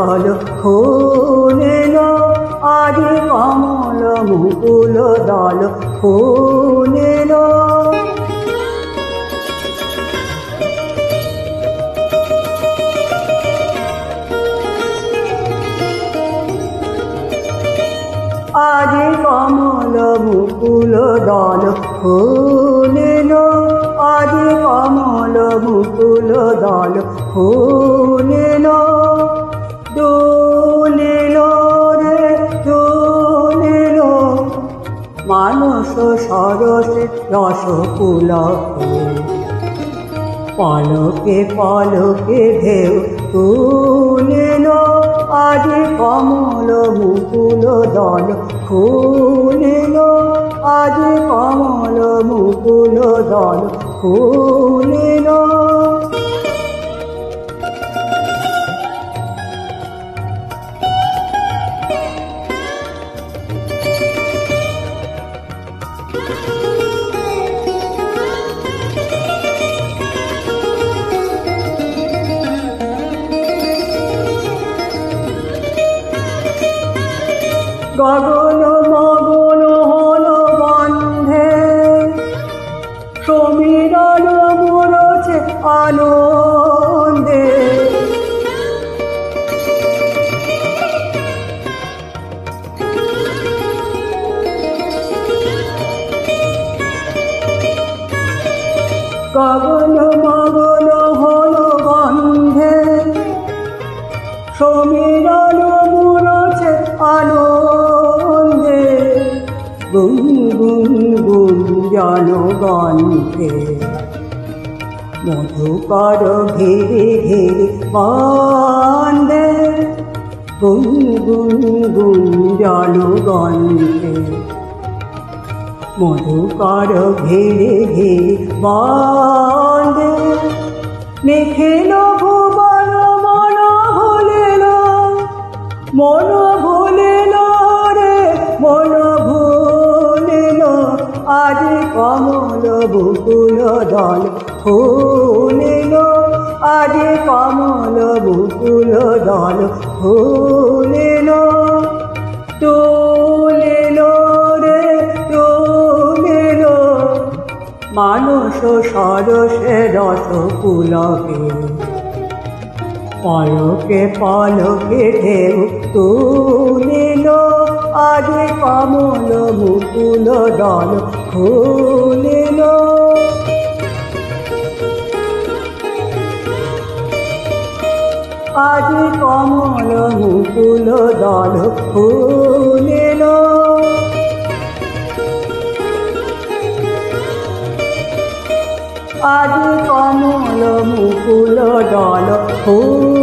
দল ফুলিল আজি কমল মুকুল দল ফুলিল আজি কমল মুকুল দল ফুলিল আজি কমল মুকুল দল ফুলিল দুলিল রে দুলিল মানস সরসে রস পুলকে পলকে পলকে ঢেউ তুলিল আজি কমল মুকুল দল ফুলিল আজি কমল মুকুল দল ফুলিল গগন মগন হল বন্ধে সমীরণ মুরছে আনন্দে গগন মগন হল বন্ধে সমীরণ মুরছে আনন্দে গুন গুন গুন জনগণকে মধুকর ঘিরে ঘিরে বন্দে গুন গুন গুন জনগণকে মধুকর ঘিরে ঘিরে বন্দে নিখিল ভুবন মন ভুলিল মন ভুলিল রে মন ভুলিল আজি কমল মুকুল দল ফুলিল আজি কমল মুকুল দল ফুলিল তুলিল রে তুলিল মানস সরসে রস পুলকে পলকে পলকে ঢেউ তুলিল আজি কমল মুকুল দল ফুলিল আজি কমল মুকুল দল ফুলিল আজি কমল মুকুল দল ফুলিল